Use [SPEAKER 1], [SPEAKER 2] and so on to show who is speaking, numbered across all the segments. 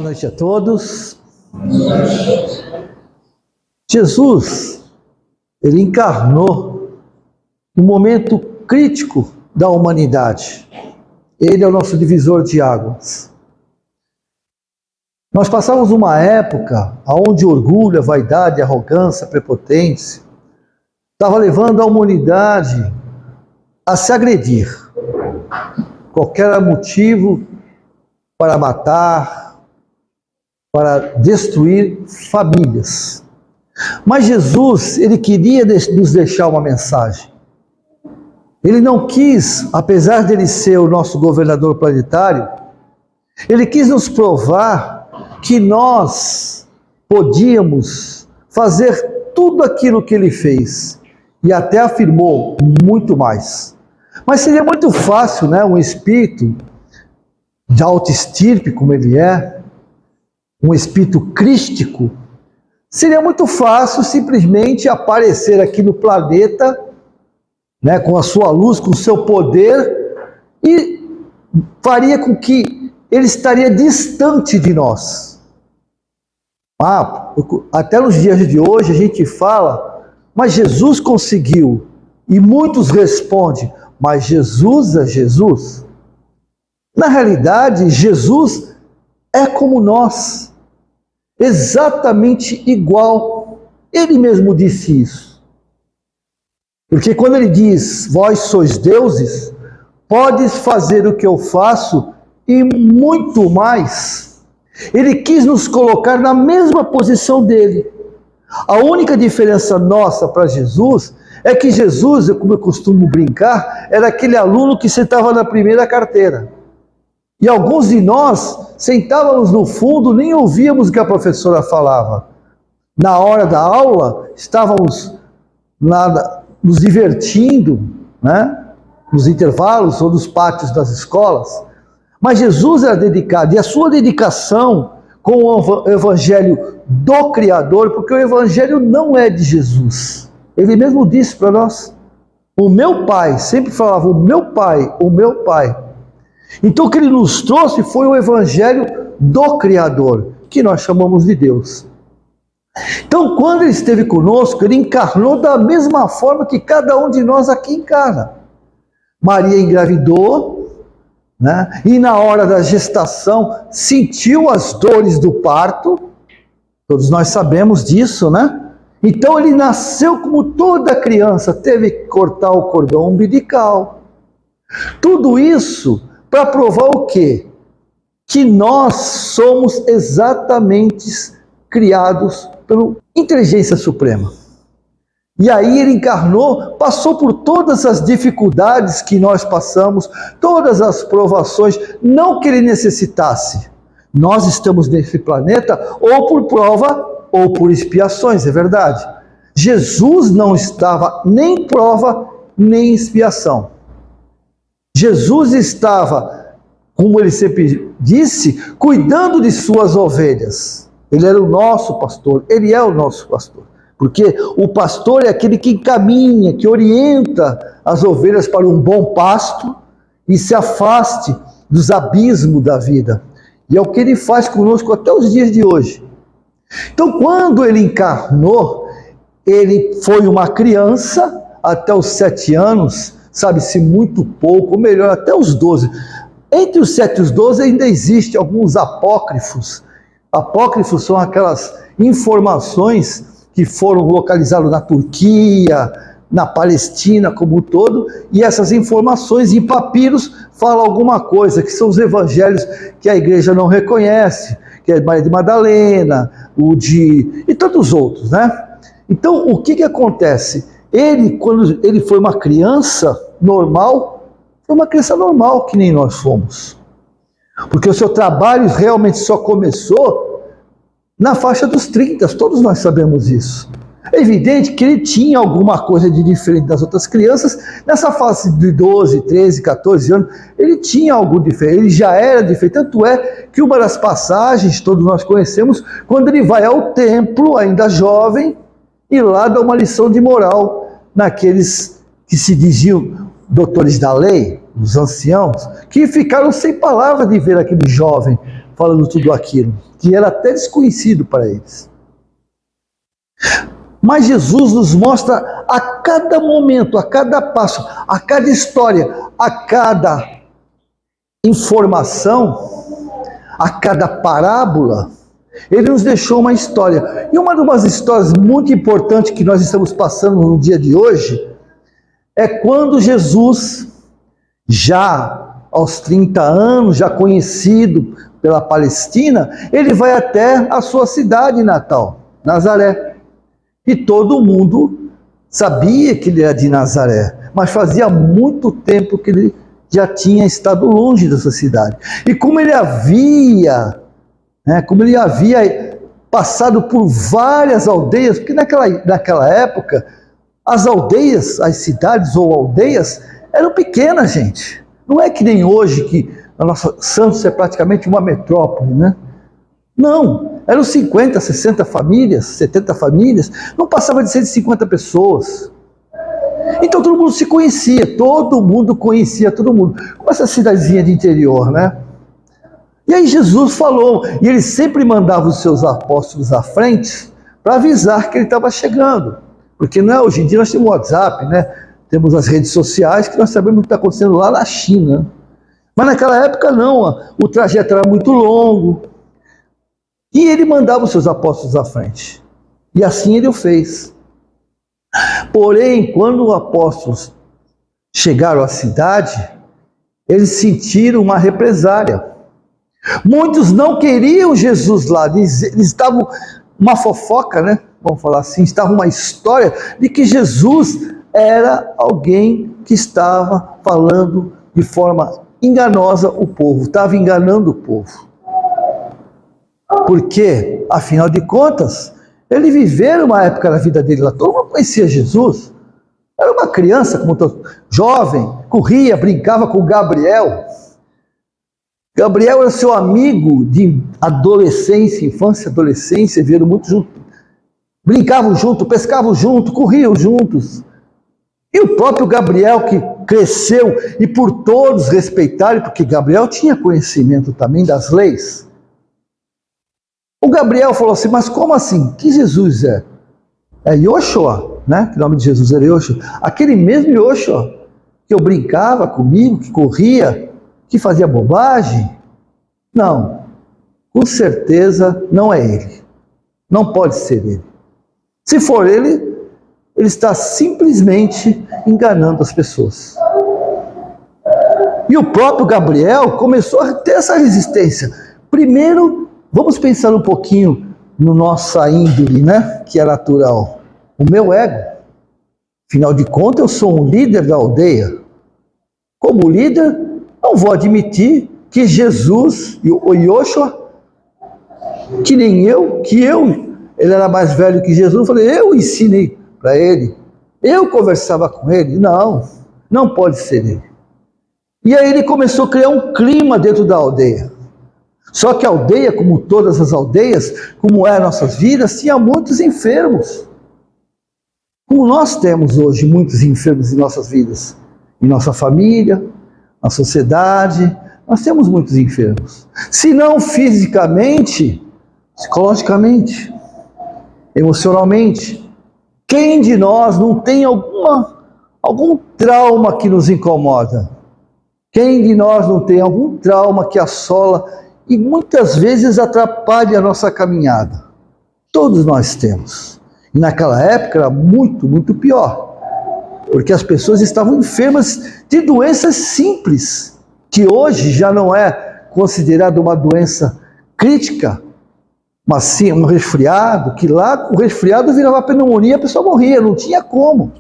[SPEAKER 1] Boa noite a todos. Jesus, ele encarnou um momento crítico da humanidade. Ele é o nosso divisor de águas. Nós passamos uma época onde orgulho, a vaidade, a arrogância, a prepotência estava levando a humanidade a se agredir. Qualquer motivo para matar, para destruir famílias. Mas Jesus, ele queria nos deixar uma mensagem. Ele não quis, apesar de ele ser o nosso governador planetário, ele quis nos provar que nós podíamos fazer tudo aquilo que ele fez. E até afirmou muito mais. Mas seria muito fácil, né, um espírito de alta estirpe, como ele é, um espírito crístico, seria muito fácil simplesmente aparecer aqui no planeta, né, com a sua luz, com o seu poder, e faria com que ele estaria distante de nós. Até nos dias de hoje a gente fala, mas Jesus conseguiu, e muitos respondem, mas Jesus é Jesus. Na realidade, Jesus é como nós, exatamente igual. Ele mesmo disse isso. Porque quando ele diz, vós sois deuses, podes fazer o que eu faço e muito mais. Ele quis nos colocar na mesma posição dele. A única diferença nossa para Jesus é que Jesus, como eu costumo brincar, era aquele aluno que sentava na primeira carteira. E alguns de nós sentávamos no fundo, nem ouvíamos o que a professora falava. Na hora da aula, estávamos nos divertindo, né? Nos intervalos ou nos pátios das escolas. Mas Jesus era dedicado, e a sua dedicação com o evangelho do Criador, porque o evangelho não é de Jesus. Ele mesmo disse para nós, o meu Pai, sempre falava, o meu Pai, o meu Pai. Então o que ele nos trouxe foi o evangelho do Criador, que nós chamamos de Deus. Então quando ele esteve conosco, ele encarnou da mesma forma que cada um de nós aqui encarna. Maria engravidou, né? E na hora da gestação sentiu as dores do parto, todos nós sabemos disso, né? Então ele nasceu como toda criança, teve que cortar o cordão umbilical. Tudo isso para provar o quê? Que nós somos exatamente criados pela inteligência suprema. E aí ele encarnou, passou por todas as dificuldades que nós passamos, todas as provações, não que ele necessitasse. Nós estamos nesse planeta ou por prova ou por expiações, é verdade. Jesus não estava nem prova nem expiação. Jesus estava, como ele sempre disse, cuidando de suas ovelhas. Ele era o nosso pastor, ele é o nosso pastor. Porque o pastor é aquele que encaminha, que orienta as ovelhas para um bom pasto e se afaste dos abismos da vida. E é o que ele faz conosco até os dias de hoje. Então, quando ele encarnou, ele foi uma criança até os 7 anos, sabe-se muito pouco, ou melhor, até os 12. Entre os 7 e os 12 ainda existem alguns apócrifos. Apócrifos são aquelas informações que foram localizadas na Turquia, na Palestina como um todo, e essas informações em papiros falam alguma coisa, que são os evangelhos que a igreja não reconhece, que é Maria de Madalena, e tantos outros, né? Então, o que acontece? Ele, quando ele foi uma criança normal, foi uma criança normal, que nem nós fomos. Porque o seu trabalho realmente só começou na faixa dos 30, todos nós sabemos isso. É evidente que ele tinha alguma coisa de diferente das outras crianças, nessa fase de 12, 13, 14 anos, ele tinha algo diferente, ele já era diferente, tanto é que uma das passagens, todos nós conhecemos, quando ele vai ao templo, ainda jovem, e lá dá uma lição de moral naqueles que se diziam doutores da lei, os anciãos, que ficaram sem palavras de ver aquele jovem, falando tudo aquilo, que era até desconhecido para eles. Mas Jesus nos mostra a cada momento, a cada passo, a cada história, a cada informação, a cada parábola, ele nos deixou uma história. E uma das histórias muito importantes que nós estamos passando no dia de hoje é quando Jesus, já aos 30 anos, já conhecido pela Palestina, ele vai até a sua cidade natal, Nazaré. E todo mundo sabia que ele era de Nazaré, mas fazia muito tempo que ele já tinha estado longe dessa cidade. E como ele havia passado por várias aldeias, porque naquela época, as aldeias, as cidades ou aldeias, eram pequenas, gente. Não é que nem hoje, que a nossa Santos é praticamente uma metrópole, né? Não, eram 50, 60 famílias, 70 famílias, não passava de 150 pessoas. Então todo mundo se conhecia, todo mundo conhecia todo mundo, como essa cidadezinha de interior, né? E aí Jesus falou, e ele sempre mandava os seus apóstolos à frente para avisar que ele estava chegando. Porque não é, hoje em dia nós temos o WhatsApp, né? Temos as redes sociais, que nós sabemos o que está acontecendo lá na China. Mas naquela época não, o trajeto era muito longo. E ele mandava os seus apóstolos à frente. E assim ele o fez. Porém, quando os apóstolos chegaram à cidade, eles sentiram uma represália. Muitos não queriam Jesus lá, eles estavam uma fofoca, né? Vamos falar assim, estava uma história de que Jesus era alguém que estava falando de forma enganosa o povo, estava enganando o povo. Porque, afinal de contas, ele viveu uma época da vida dele lá, todo mundo conhecia Jesus. Era uma criança, como todo, jovem, corria, brincava com Gabriel. Gabriel era seu amigo de adolescência, infância, adolescência, viveram muito juntos. Brincavam juntos, pescavam juntos, corriam juntos. E o próprio Gabriel, que cresceu e por todos respeitaram, porque Gabriel tinha conhecimento também das leis. O Gabriel falou assim, mas como assim? Que Jesus é? É Yoshua, né? Que o nome de Jesus era Yoshua. Aquele mesmo Yoshua que eu brincava comigo, que corria, que fazia bobagem? Não, com certeza não é ele. Não pode ser ele. Se for ele, ele está simplesmente enganando as pessoas. E o próprio Gabriel começou a ter essa resistência. Primeiro, vamos pensar um pouquinho no nossa índole, né? Que é natural. O meu ego. Afinal de contas, eu sou um líder da aldeia. Como líder, não vou admitir que Jesus, o Yoshua, que nem eu, ele era mais velho que Jesus, eu falei, eu ensinei para ele, eu conversava com ele. Não, não pode ser ele. E aí ele começou a criar um clima dentro da aldeia. Só que a aldeia, como todas as aldeias, como é nossas vidas, tinha muitos enfermos. Como nós temos hoje muitos enfermos em nossas vidas, em nossa família, na sociedade, nós temos muitos enfermos. Se não fisicamente, psicologicamente, emocionalmente. Quem de nós não tem algum trauma que nos incomoda? Quem de nós não tem algum trauma que assola e muitas vezes atrapalha a nossa caminhada? Todos nós temos. E naquela época era muito, muito pior. Porque as pessoas estavam enfermas de doenças simples, que hoje já não é considerada uma doença crítica, mas sim um resfriado, que lá o resfriado virava pneumonia, a pessoa morria, não tinha como.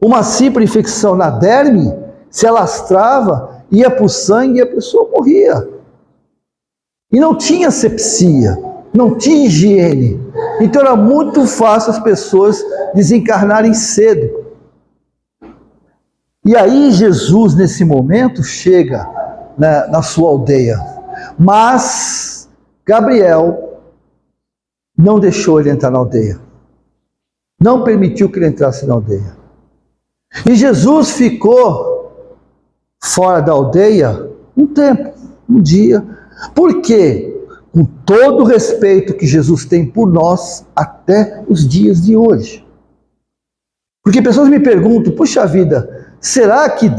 [SPEAKER 1] Uma simples infecção na derme se alastrava, ia para o sangue e a pessoa morria. E não tinha asepsia, não tinha higiene. Então era muito fácil as pessoas desencarnarem cedo. E aí Jesus, nesse momento, chega na sua aldeia. Mas Gabriel não deixou ele entrar na aldeia. Não permitiu que ele entrasse na aldeia. E Jesus ficou fora da aldeia um tempo, um dia, Por quê? Com todo o respeito que Jesus tem por nós até os dias de hoje. Porque pessoas me perguntam, puxa vida, será que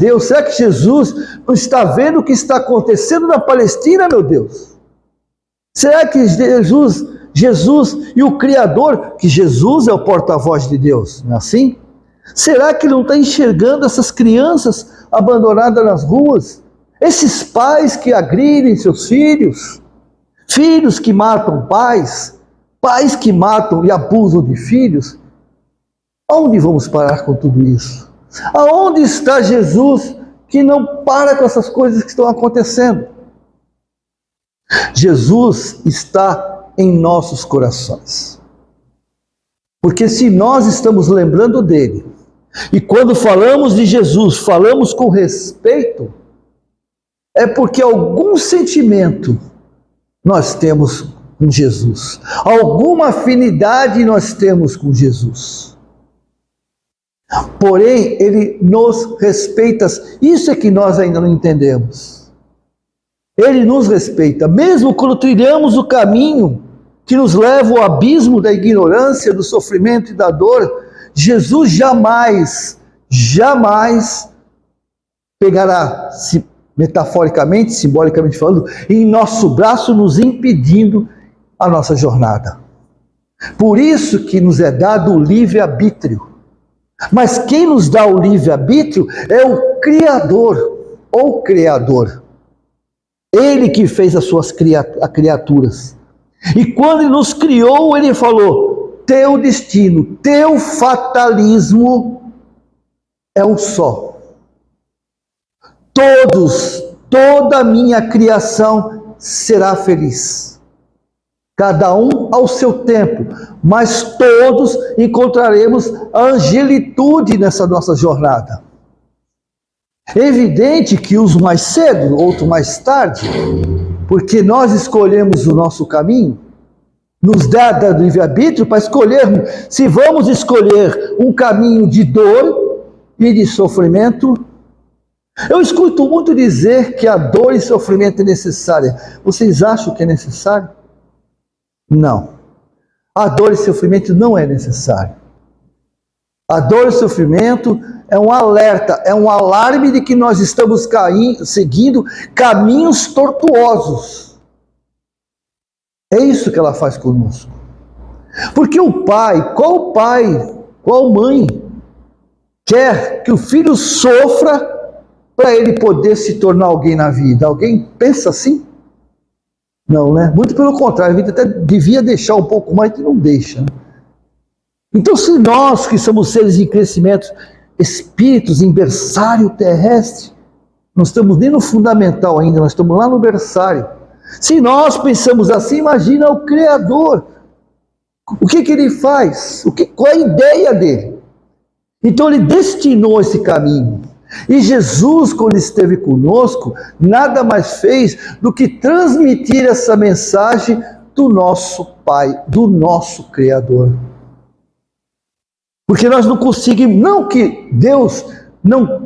[SPEAKER 1] Jesus não está vendo o que está acontecendo na Palestina, meu Deus? Será que Jesus e o Criador, que Jesus é o porta-voz de Deus, não é assim? Será que ele não está enxergando essas crianças abandonadas nas ruas? Esses pais que agridem seus filhos? Filhos que matam pais? Pais que matam e abusam de filhos? Aonde vamos parar com tudo isso? Aonde está Jesus que não para com essas coisas que estão acontecendo? Jesus está em nossos corações. Porque se nós estamos lembrando dele, e quando falamos de Jesus, falamos com respeito, é porque algum sentimento nós temos com Jesus. Alguma afinidade nós temos com Jesus. Porém, ele nos respeita. Isso é que nós ainda não entendemos. Ele nos respeita, mesmo quando trilhamos o caminho que nos leva ao abismo da ignorância, do sofrimento e da dor. Jesus jamais pegará, metaforicamente, simbolicamente falando, em nosso braço, nos impedindo a nossa jornada. Por isso que nos é dado o livre-arbítrio. Mas quem nos dá o livre-arbítrio é o Criador, o Criador. Ele que fez as suas criaturas. E quando ele nos criou, ele falou: teu destino, teu fatalismo é um só. Toda a minha criação será feliz. Cada um ao seu tempo, mas todos encontraremos a angelitude nessa nossa jornada. É evidente que uns mais cedo, outros mais tarde, porque nós escolhemos o nosso caminho, nos dá do livre-arbítrio para escolhermos se vamos escolher um caminho de dor e de sofrimento. Eu escuto muito dizer que a dor e sofrimento é necessária. Vocês acham que é necessário? Não. A dor e sofrimento não é necessário. A dor e sofrimento é um alerta, é um alarme de que nós estamos seguindo caminhos tortuosos. É isso que ela faz conosco. Porque qual mãe quer que o filho sofra para ele poder se tornar alguém na vida? Alguém pensa assim? Não, né? Muito pelo contrário, a vida até devia deixar um pouco mais, que não deixa. Né? Então, se nós que somos seres em crescimento, espíritos em berçário terrestre, não estamos nem no fundamental ainda, nós estamos lá no berçário. Se nós pensamos assim, imagina o Criador. O que ele faz? Qual é a ideia dele? Então ele destinou esse caminho. E Jesus, quando esteve conosco, nada mais fez do que transmitir essa mensagem do nosso Pai, do nosso Criador. Porque nós não conseguimos, não que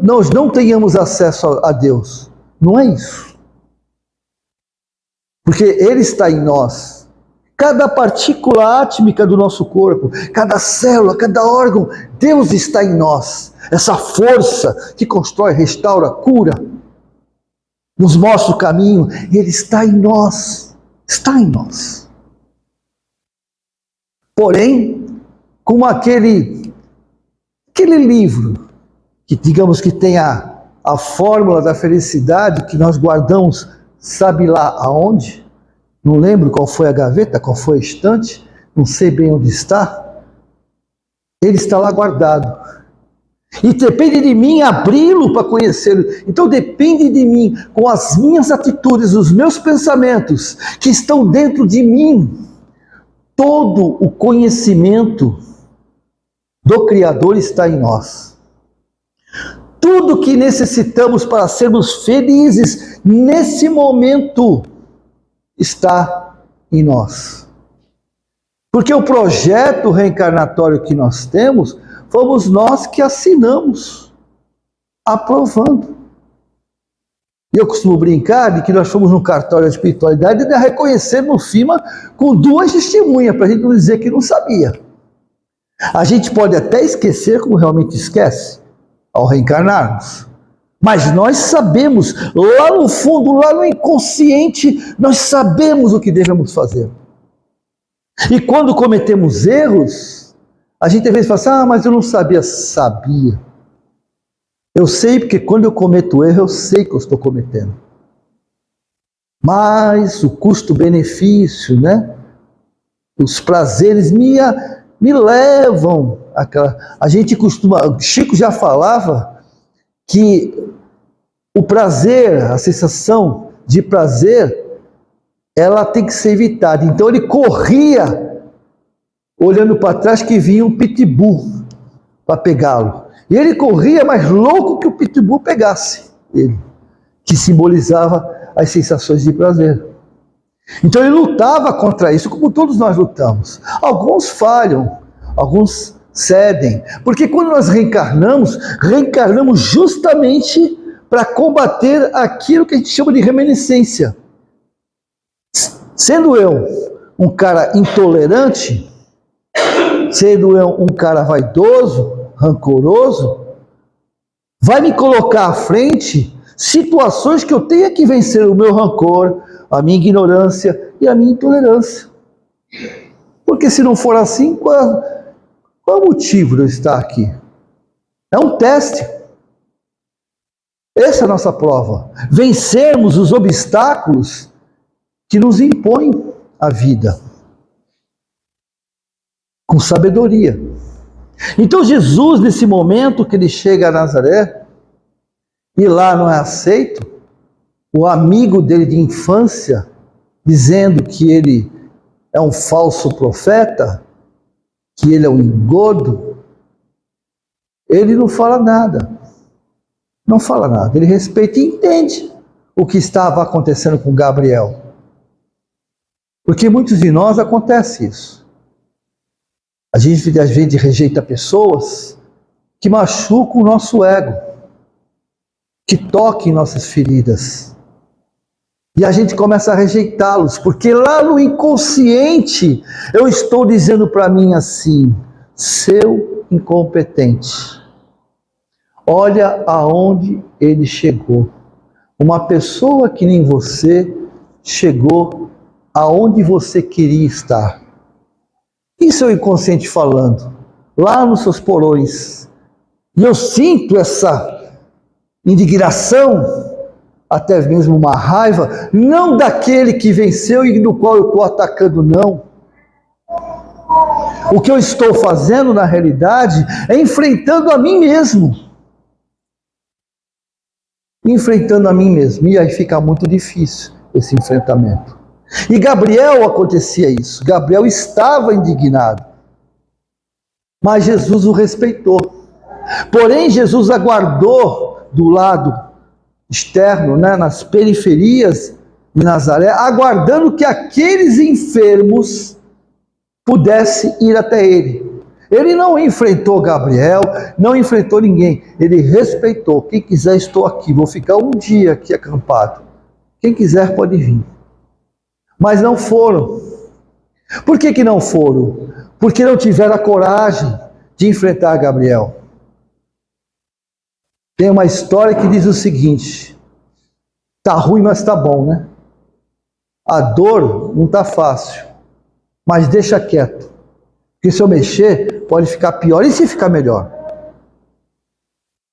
[SPEAKER 1] nós não tenhamos acesso a Deus. Não é isso. Porque Ele está em nós. Cada partícula átmica do nosso corpo, cada célula, cada órgão, Deus está em nós. Essa força que constrói, restaura, cura, nos mostra o caminho. Ele está em nós. Está em nós. Porém, como aquele livro, que digamos que tem a fórmula da felicidade, que nós guardamos, sabe lá aonde? Não lembro qual foi a gaveta, qual foi a estante, não sei bem onde está. Ele está lá guardado. E depende de mim abri-lo para conhecê-lo. Então depende de mim, com as minhas atitudes, os meus pensamentos, que estão dentro de mim. Todo o conhecimento do Criador está em nós. Tudo que necessitamos para sermos felizes nesse momento está em nós. Porque o projeto reencarnatório que nós temos, fomos nós que assinamos, aprovando. E eu costumo brincar de que nós fomos no cartório da espiritualidade e reconhecemos o FIMA com 2 testemunhas, para a gente não dizer que não sabia. A gente pode até esquecer como realmente esquece, ao reencarnarmos. Mas nós sabemos, lá no fundo, lá no inconsciente, nós sabemos o que devemos fazer. E quando cometemos erros, a gente às vezes fala assim, mas eu não sabia. Sabia. Eu sei porque quando eu cometo erro, eu sei que eu estou cometendo. Mas o custo-benefício, né? Os prazeres me levam àquela... A gente costuma... Chico já falava que o prazer, a sensação de prazer, ela tem que ser evitada. Então ele corria, olhando para trás, que vinha um pitbull para pegá-lo. E ele corria mais louco que o pitbull pegasse ele, que simbolizava as sensações de prazer. Então ele lutava contra isso, como todos nós lutamos. Alguns falham, alguns cedem, porque quando nós reencarnamos justamente para combater aquilo que a gente chama de reminiscência. Sendo eu um cara intolerante, sendo eu um cara vaidoso, rancoroso, vai me colocar à frente situações que eu tenha que vencer o meu rancor, a minha ignorância e a minha intolerância. Porque se não for assim, qual é o motivo de eu estar aqui? É um teste. Essa é a nossa prova. Vencermos os obstáculos que nos impõem a vida. Com sabedoria. Então Jesus, nesse momento que ele chega a Nazaré, e lá não é aceito, o amigo dele de infância, dizendo que ele é um falso profeta, que ele é um engodo, ele não fala nada. Não fala nada. Ele respeita e entende o que estava acontecendo com Gabriel. Porque muitos de nós acontece isso. A gente às vezes rejeita pessoas que machucam o nosso ego, que tocam em nossas feridas. E a gente começa a rejeitá-los, porque lá no inconsciente eu estou dizendo para mim assim, seu incompetente, olha aonde ele chegou. Uma pessoa que nem você chegou aonde você queria estar. Isso é o inconsciente falando, lá nos seus porões. E eu sinto essa indignação, até mesmo uma raiva, não daquele que venceu e do qual eu estou atacando, não. O que eu estou fazendo, na realidade, é enfrentando a mim mesmo. Enfrentando a mim mesmo. E aí fica muito difícil esse enfrentamento. E Gabriel acontecia isso. Gabriel estava indignado. Mas Jesus o respeitou. Porém, Jesus aguardou do lado externo, né, nas periferias de Nazaré, aguardando que aqueles enfermos pudessem ir até ele. Ele não enfrentou Gabriel, não enfrentou ninguém. Ele respeitou. Quem quiser, estou aqui. Vou ficar um dia aqui acampado. Quem quiser pode vir. Mas não foram. Por que não foram? Porque não tiveram a coragem de enfrentar Gabriel. Tem uma história que diz o seguinte: tá ruim, mas tá bom, né? A dor não tá fácil, mas deixa quieto. Porque se eu mexer, pode ficar pior. E se ficar melhor?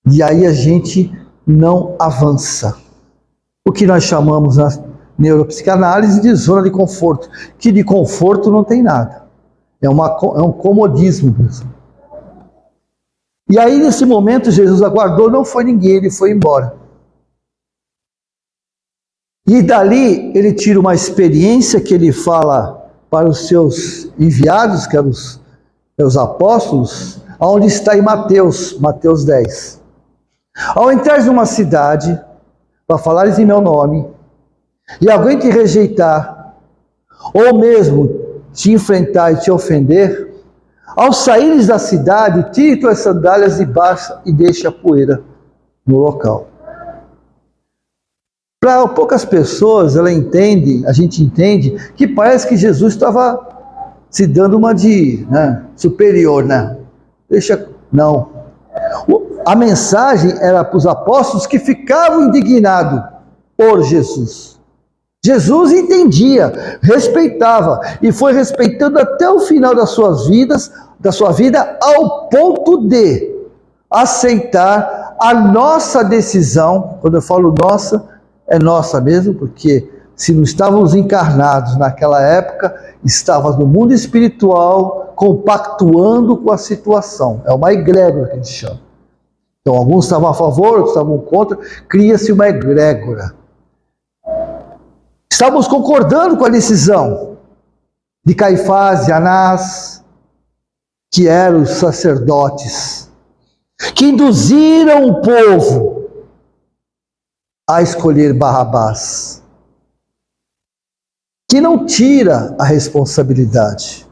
[SPEAKER 1] E aí a gente não avança. O que nós chamamos na neuropsicanálise de zona de conforto, que de conforto não tem nada. É um comodismo mesmo. E aí nesse momento Jesus aguardou, não foi ninguém, ele foi embora. E dali ele tira uma experiência que ele fala para os seus enviados, que eram os apóstolos, onde está em Mateus 10. Ao entrar numa cidade, para falares em meu nome, e alguém te rejeitar, ou mesmo te enfrentar e te ofender, ao saíres da cidade, tire tuas sandálias de baixo e deixe a poeira no local. Para poucas pessoas, a gente entende que parece que Jesus estava se dando uma de superior, né? Não. A mensagem era para os apóstolos que ficavam indignados por Jesus. Jesus entendia, respeitava e foi respeitando até o final da sua vida, ao ponto de aceitar a nossa decisão. Quando eu falo nossa, é nossa mesmo, porque se não estávamos encarnados naquela época, estávamos no mundo espiritual compactuando com a situação. É uma egrégora que a gente chama. Então, alguns estavam a favor, outros estavam contra, cria-se uma egrégora. Estávamos concordando com a decisão de Caifás e Anás, que eram os sacerdotes, que induziram o povo a escolher Barrabás, que não tira a responsabilidade.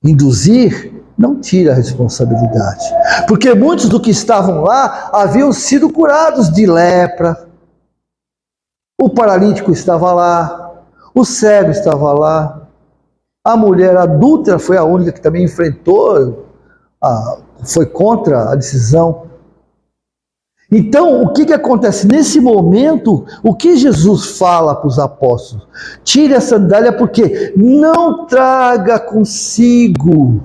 [SPEAKER 1] Induzir não tira a responsabilidade, porque muitos do que estavam lá haviam sido curados de lepra. O paralítico estava lá, o cego estava lá, a mulher adúltera foi a única que também enfrentou, foi contra a decisão. Então, o que acontece? Nesse momento, o que Jesus fala para os apóstolos? Tire a sandália, porque não traga consigo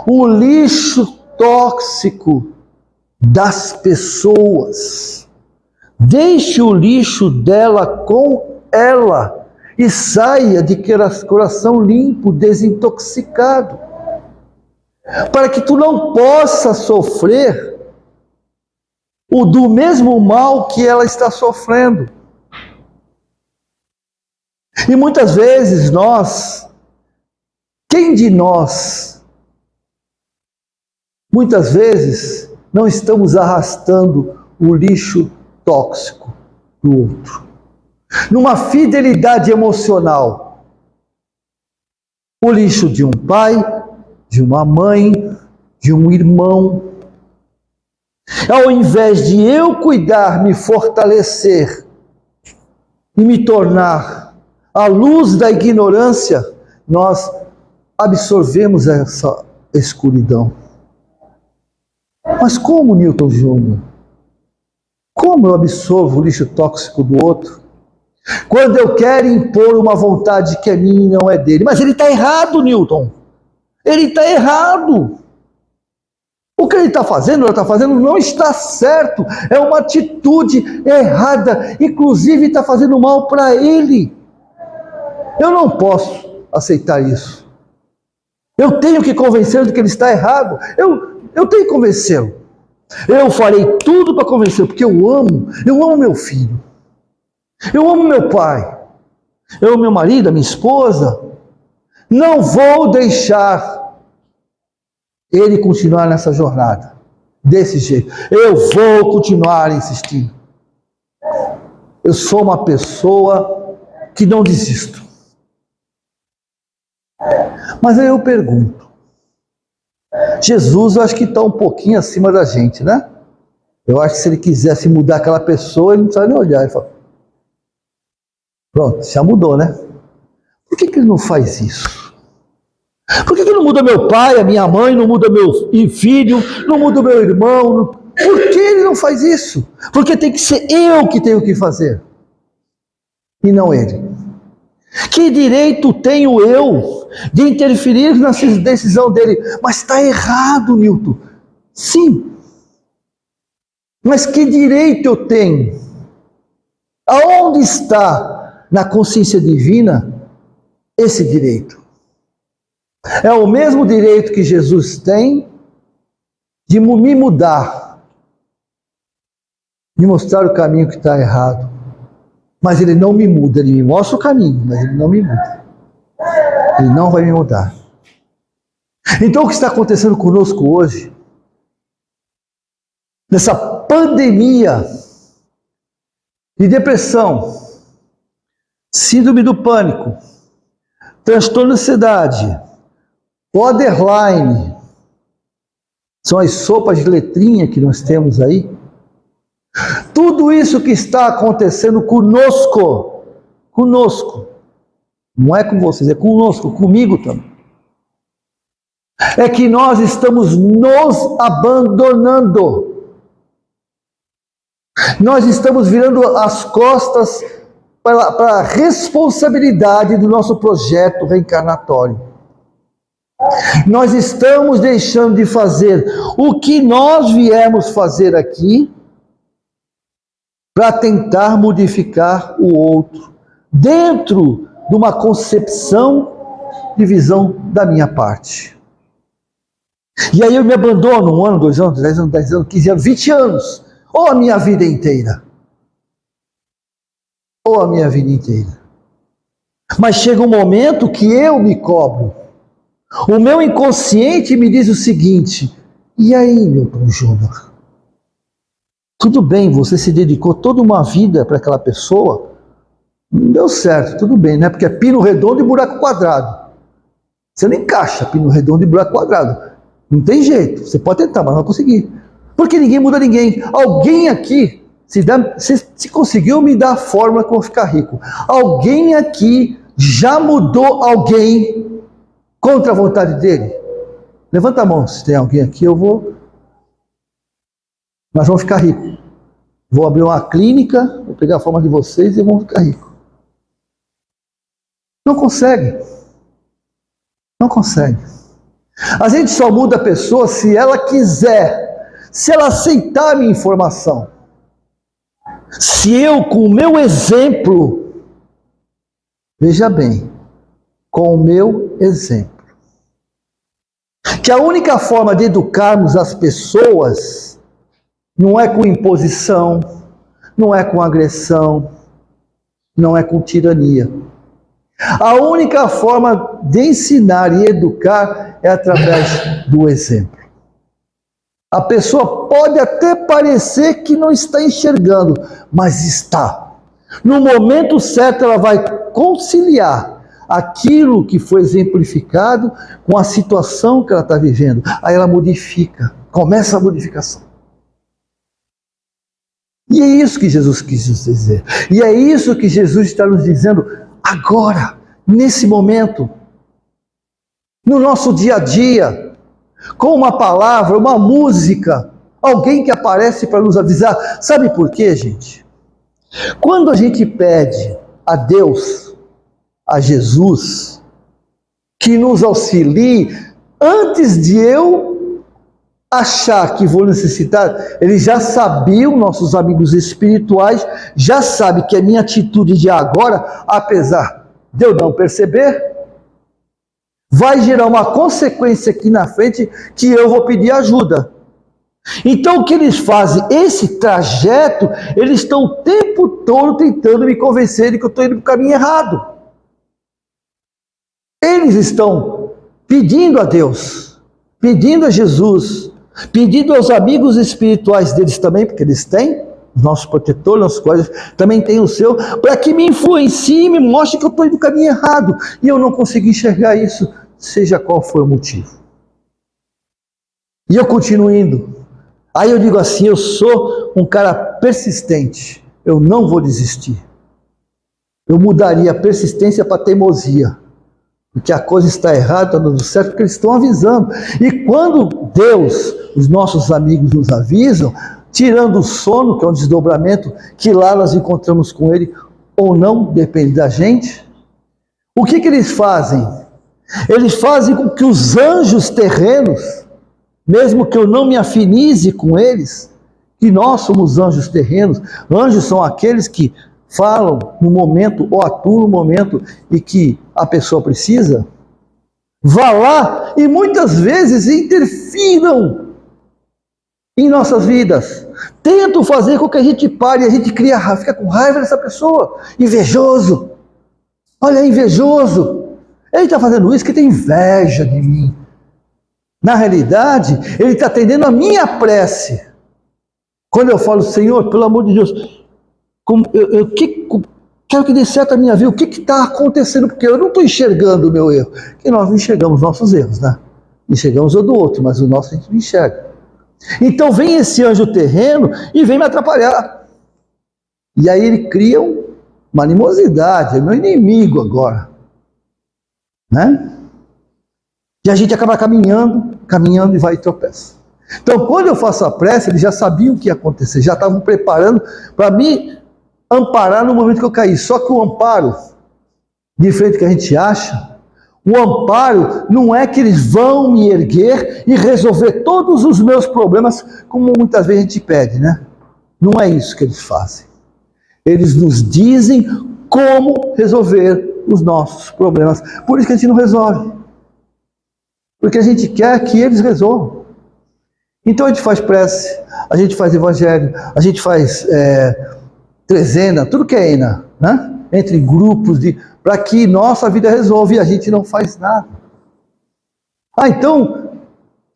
[SPEAKER 1] o lixo tóxico das pessoas. Deixe o lixo dela com ela e saia de coração limpo, desintoxicado, para que tu não possa sofrer do mesmo mal que ela está sofrendo. E muitas vezes quem de nós, muitas vezes, não estamos arrastando o lixo tóxico do outro, numa fidelidade emocional, o lixo de um pai, de uma mãe, de um irmão. Ao invés de eu cuidar, me fortalecer e me tornar a luz da ignorância, nós absorvemos essa escuridão. Mas como, Newton Júnior? Como eu absorvo o lixo tóxico do outro? Quando eu quero impor uma vontade que é minha e não é dele. Mas ele está errado, Newton. Ele está errado. O que ele está fazendo, ela está fazendo, não está certo. É uma atitude errada. Inclusive está fazendo mal para ele. Eu não posso aceitar isso. Eu tenho que convencê-lo de que ele está errado. Eu tenho que convencê-lo. Eu farei tudo para convencê-lo, porque eu amo meu filho. Eu amo meu pai. Eu amo meu marido, a minha esposa. Não vou deixar ele continuar nessa jornada desse jeito. Eu vou continuar insistindo. Eu sou uma pessoa que não desisto. Mas aí eu pergunto, Jesus, eu acho que está um pouquinho acima da gente, né? Eu acho que se ele quisesse mudar aquela pessoa, ele não precisava nem olhar. Ele fala, pronto, já mudou, né? Por que ele não faz isso? Por que ele não muda meu pai, a minha mãe, não muda meu filho, não muda meu irmão? Por que ele não faz isso? Porque tem que ser eu que tenho que fazer, e não ele. Que direito tenho eu de interferir na decisão dele? Mas está errado, Newton. Sim. Mas que direito eu tenho? Aonde está na consciência divina esse direito? É o mesmo direito que Jesus tem de me mudar, me mostrar o caminho que está errado. Mas ele não me muda, ele me mostra o caminho, mas ele não me muda. Ele não vai me mudar. Então o que está acontecendo conosco hoje, nessa pandemia de depressão, síndrome do pânico, transtorno de ansiedade, borderline, são as sopas de letrinha que nós temos aí. Tudo isso que está acontecendo conosco, não é com vocês, é conosco, comigo também, é que nós estamos nos abandonando. Nós estamos virando as costas para a responsabilidade do nosso projeto reencarnatório. Nós estamos deixando de fazer o que nós viemos fazer aqui para tentar modificar o outro, dentro de uma concepção de visão da minha parte. E aí eu me abandono 1 ano, 2 anos, 10 anos, 10 anos, 15 anos, 20 anos, ou a minha vida inteira. Ou a minha vida inteira. Mas chega um momento que eu me cobro. O meu inconsciente me diz o seguinte: e aí, Newton Júnior? Tudo bem, você se dedicou toda uma vida para aquela pessoa, não deu certo, tudo bem, né? Porque é pino redondo e buraco quadrado. Você não encaixa pino redondo e buraco quadrado. Não tem jeito, você pode tentar, mas não vai conseguir. Porque ninguém muda ninguém. Alguém aqui, se conseguiu me dar a fórmula que eu vou ficar rico. Alguém aqui já mudou alguém contra a vontade dele? Levanta a mão, se tem alguém aqui, nós vamos ficar ricos. Vou abrir uma clínica, vou pegar a forma de vocês e vamos ficar ricos. Não consegue. Não consegue. A gente só muda a pessoa se ela quiser, se ela aceitar a minha informação. Se eu, com o meu exemplo, veja bem, com o meu exemplo, que a única forma de educarmos as pessoas não é com imposição, não é com agressão, não é com tirania. A única forma de ensinar e educar é através do exemplo. A pessoa pode até parecer que não está enxergando, mas está. No momento certo ela vai conciliar aquilo que foi exemplificado com a situação que ela está vivendo. Aí ela modifica, começa a modificação. E é isso que Jesus quis dizer. E é isso que Jesus está nos dizendo agora, nesse momento, no nosso dia a dia, com uma palavra, uma música, alguém que aparece para nos avisar. Sabe por quê, gente? Quando a gente pede a Deus, a Jesus, que nos auxilie, antes de eu achar que vou necessitar, eles já sabiam, nossos amigos espirituais, já sabem que a minha atitude de agora, apesar de eu não perceber, vai gerar uma consequência aqui na frente que eu vou pedir ajuda. Então o que eles fazem? Esse trajeto, eles estão o tempo todo tentando me convencer de que eu estou indo para o caminho errado. Eles estão pedindo a Deus, pedindo a Jesus, pedindo aos amigos espirituais deles também, porque eles têm, os nossos protetores, nossos coisas, também tem o seu, para que me influencie e me mostre que eu estou indo no caminho errado. E eu não consigo enxergar isso, seja qual for o motivo. E eu continuo indo. Aí eu digo assim, eu sou um cara persistente, eu não vou desistir. Eu mudaria a persistência para teimosia. Porque a coisa está errada, está dando certo, porque eles estão avisando. E quando Deus, os nossos amigos nos avisam, tirando o sono, que é um desdobramento, que lá nós encontramos com ele, ou não, depende da gente, o que eles fazem? Eles fazem com que os anjos terrenos, mesmo que eu não me afinize com eles, que nós somos anjos terrenos, anjos são aqueles que falam no momento, ou atuam no momento em que a pessoa precisa, vá lá e muitas vezes interfiram em nossas vidas, tentam fazer com que a gente pare, a gente fica com raiva dessa pessoa, invejoso, olha, invejoso, ele está fazendo isso porque tem inveja de mim. Na realidade, ele está atendendo a minha prece. Quando eu falo, Senhor, pelo amor de Deus, quero que dê certo a minha vida, o que está acontecendo? Porque eu não estou enxergando o meu erro. Porque nós não enxergamos nossos erros, né? Enxergamos o do outro, mas o nosso a gente não enxerga. Então vem esse anjo terreno e vem me atrapalhar. E aí ele cria uma animosidade, é meu inimigo agora. Né? E a gente acaba caminhando e vai e tropeça. Então quando eu faço a prece, eles já sabiam o que ia acontecer, já estavam preparando para me amparar no momento que eu caí. Só que o amparo, diferente do que a gente acha, o amparo não é que eles vão me erguer e resolver todos os meus problemas, como muitas vezes a gente pede, né? Não é isso que eles fazem. Eles nos dizem como resolver os nossos problemas. Por isso que a gente não resolve. Porque a gente quer que eles resolvam. Então a gente faz prece, a gente faz evangelho, a gente faz trezena, tudo que é ENA, né? Entre grupos, para que nossa vida resolva e a gente não faz nada. Então,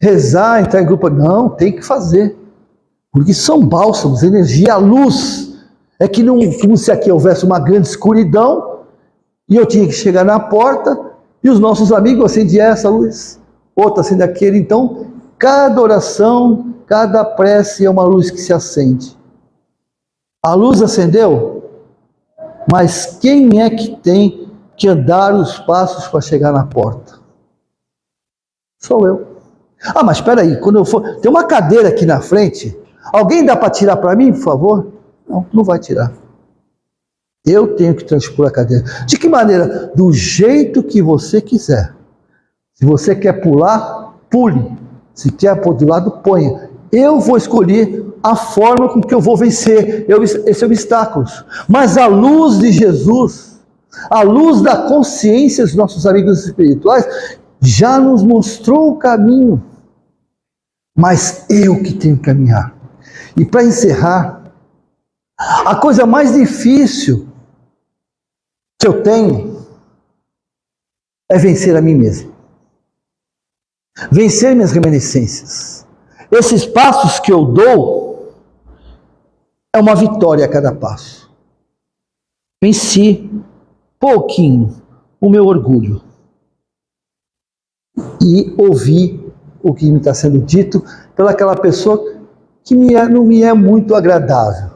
[SPEAKER 1] rezar, entrar em grupo, não, tem que fazer. Porque são bálsamos, energia, a luz. É que não, como se aqui houvesse uma grande escuridão e eu tinha que chegar na porta e os nossos amigos acendiam essa luz, outra acende aquele. Então, cada oração, cada prece é uma luz que se acende. A luz acendeu, mas quem é que tem que andar os passos para chegar na porta? Sou eu. Ah, mas espera aí, quando eu for, tem uma cadeira aqui na frente, alguém dá para tirar para mim, por favor? Não, não vai tirar. Eu tenho que transpor a cadeira. De que maneira? Do jeito que você quiser. Se você quer pular, pule. Se quer pôr do lado, ponha. Eu vou escolher a forma com que eu vou vencer esses obstáculos. Mas a luz de Jesus, a luz da consciência dos nossos amigos espirituais, já nos mostrou o caminho. Mas eu que tenho que caminhar. E para encerrar, a coisa mais difícil que eu tenho é vencer a mim mesmo. Vencer minhas reminiscências. Esses passos que eu dou é uma vitória a cada passo. Venci pouquinho o meu orgulho e ouvi o que me está sendo dito pelaquela pessoa que não me é muito agradável.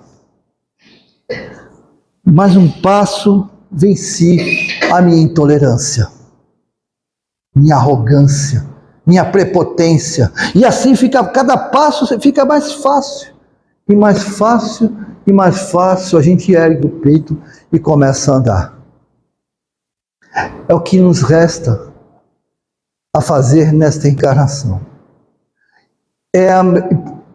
[SPEAKER 1] Mais um passo, venci a minha intolerância, minha arrogância, minha prepotência. E assim cada passo fica mais fácil. E mais fácil, e mais fácil a gente ergue o peito e começa a andar. É o que nos resta a fazer nesta encarnação. É a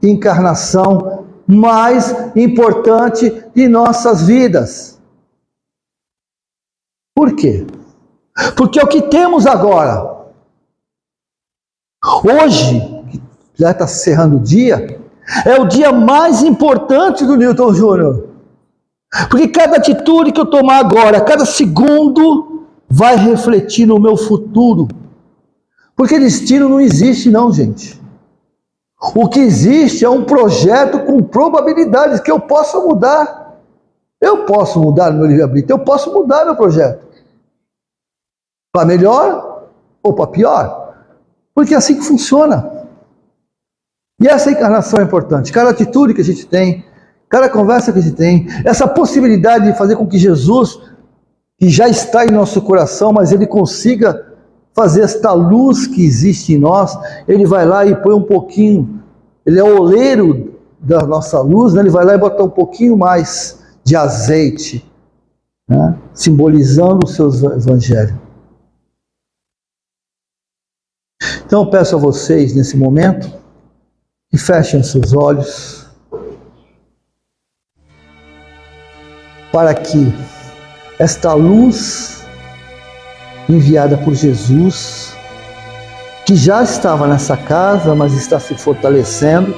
[SPEAKER 1] encarnação mais importante de nossas vidas. Por quê? Porque o que temos agora, hoje, que já está cerrando o dia, é o dia mais importante do Newton Júnior. Porque cada atitude que eu tomar agora, cada segundo, vai refletir no meu futuro. Porque destino não existe não, gente. O que existe é um projeto com probabilidades que eu possa mudar. Eu posso mudar meu livre-arbítrio, eu posso mudar meu projeto. Para melhor ou para pior. Porque é assim que funciona. E essa encarnação é importante. Cada atitude que a gente tem, cada conversa que a gente tem, essa possibilidade de fazer com que Jesus, que já está em nosso coração, mas ele consiga fazer esta luz que existe em nós, ele vai lá e põe um pouquinho, ele é o oleiro da nossa luz, né? Ele vai lá e bota um pouquinho mais de azeite, né? Simbolizando o seu evangelho. Então eu peço a vocês, nesse momento, que fechem os seus olhos, para que esta luz enviada por Jesus, que já estava nessa casa, mas está se fortalecendo,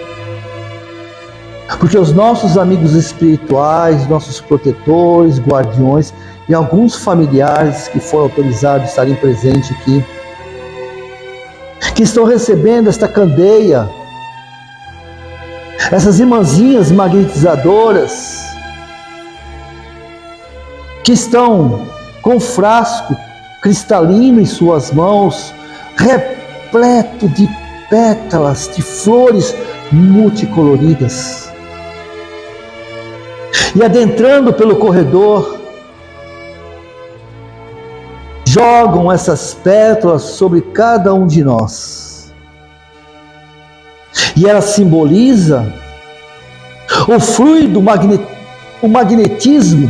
[SPEAKER 1] porque os nossos amigos espirituais, nossos protetores, guardiões e alguns familiares que foram autorizados a estarem presentes aqui, que estão recebendo esta candeia, essas irmãzinhas magnetizadoras, que estão com frasco cristalino em suas mãos, repleto de pétalas, de flores multicoloridas. E adentrando pelo corredor, jogam essas pétalas sobre cada um de nós. E ela simboliza o fluido, o magnetismo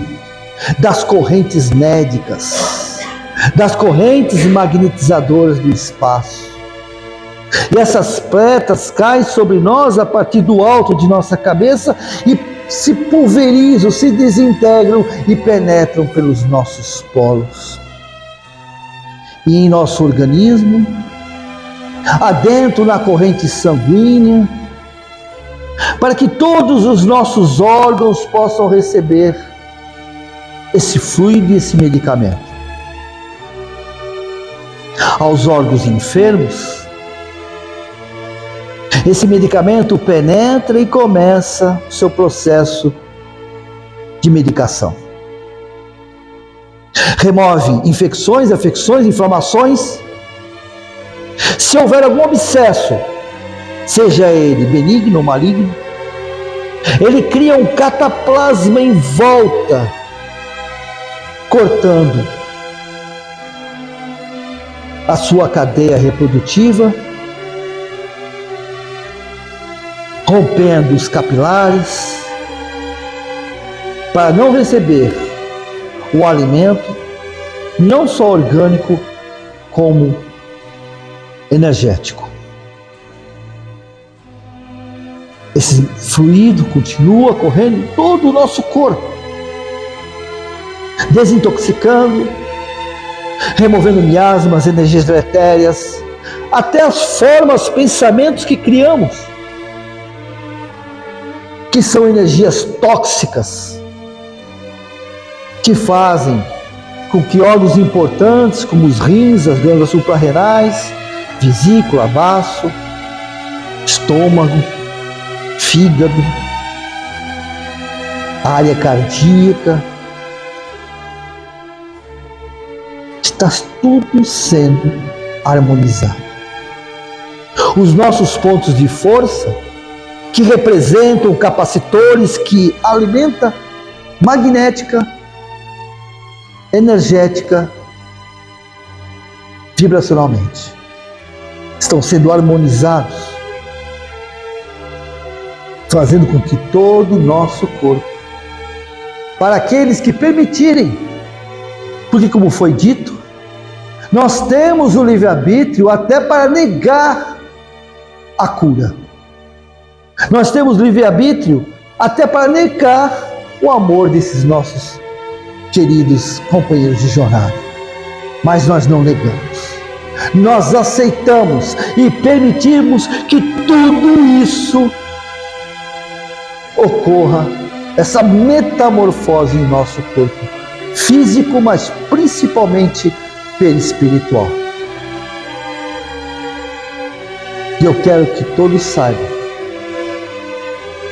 [SPEAKER 1] das correntes médicas, das correntes magnetizadoras do espaço. E essas pétalas caem sobre nós a partir do alto de nossa cabeça e se pulverizam, se desintegram e penetram pelos nossos polos. E em nosso organismo, adentro na corrente sanguínea, para que todos os nossos órgãos possam receber esse fluido e esse medicamento. Aos órgãos enfermos, esse medicamento penetra e começa o seu processo de medicação. Remove infecções, afecções, inflamações. Se houver algum abscesso, seja ele benigno ou maligno, ele cria um cataplasma em volta, cortando a sua cadeia reprodutiva, rompendo os capilares, para não receber o alimento, não só orgânico, como energético. Esse fluido continua correndo em todo o nosso corpo, desintoxicando, removendo miasmas, energias deletérias, até as formas, pensamentos que criamos, que são energias tóxicas, que fazem com que órgãos importantes, como os rins, as glândulas suprarrenais, vesícula, baço, estômago, fígado, área cardíaca, está tudo sendo harmonizado. Os nossos pontos de força, que representam capacitores que alimentam magnética, energética, vibracionalmente, estão sendo harmonizados, fazendo com que todo o nosso corpo, para aqueles que permitirem, porque como foi dito, nós temos o livre-arbítrio até para negar a cura. Nós temos livre-arbítrio até para negar o amor desses nossos queridos companheiros de jornada. Mas nós não negamos. Nós aceitamos e permitimos que tudo isso ocorra, essa metamorfose em nosso corpo físico, mas principalmente perispiritual. E eu quero que todos saibam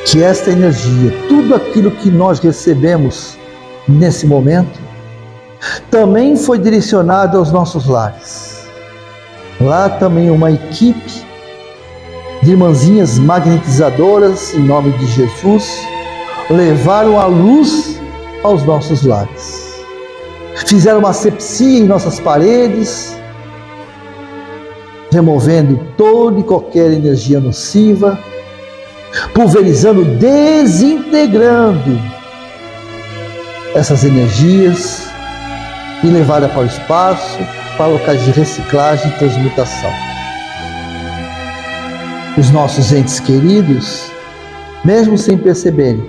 [SPEAKER 1] que esta energia, tudo aquilo que nós recebemos nesse momento, também foi direcionado aos nossos lares. Lá também uma equipe de irmãzinhas magnetizadoras, em nome de Jesus, levaram a luz aos nossos lares. Fizeram uma asepsia em nossas paredes, removendo toda e qualquer energia nociva, pulverizando, desintegrando essas energias e levada para o espaço, para locais de reciclagem e transmutação. Os nossos entes queridos, mesmo sem perceberem,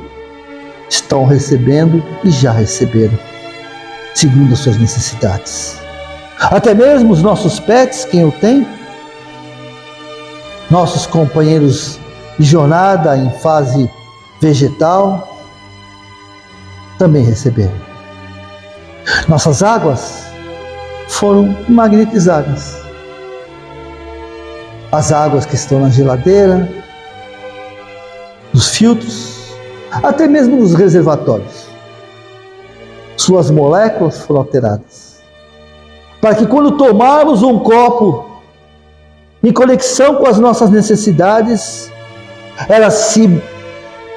[SPEAKER 1] estão recebendo e já receberam, segundo as suas necessidades. Até mesmo os nossos pets, quem eu tenho, nossos companheiros de jornada em fase vegetal, também receberam. Nossas águas foram magnetizadas. As águas que estão na geladeira, nos filtros, até mesmo nos reservatórios. Suas moléculas foram alteradas. Para que quando tomarmos um copo em conexão com as nossas necessidades, elas se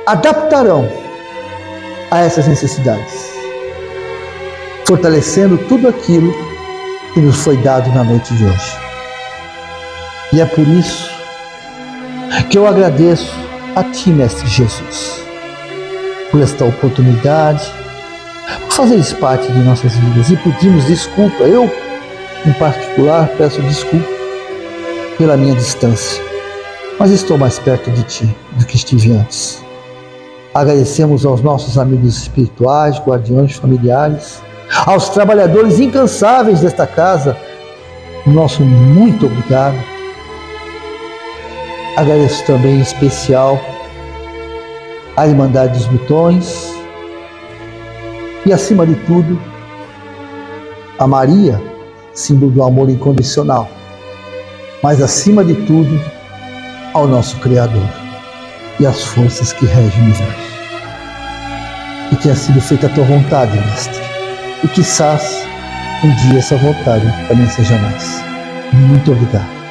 [SPEAKER 1] adaptarão a essas necessidades, fortalecendo tudo aquilo que nos foi dado na noite de hoje. E é por isso que eu agradeço a Ti, Mestre Jesus, por esta oportunidade, por fazeres parte de nossas vidas, e pedimos desculpa. Eu, em particular, peço desculpa pela minha distância, mas estou mais perto de Ti do que estive antes. Agradecemos aos nossos amigos espirituais, guardiões familiares, aos trabalhadores incansáveis desta casa, nosso muito obrigado. Agradeço também em especial a Irmandade dos Botões e, acima de tudo, a Maria, símbolo do amor incondicional, mas acima de tudo, ao nosso Criador e às forças que regem o universo. Que tenha sido feita a Tua vontade, Mestre, e quizás um dia essa vontade também seja nossa. Muito obrigado.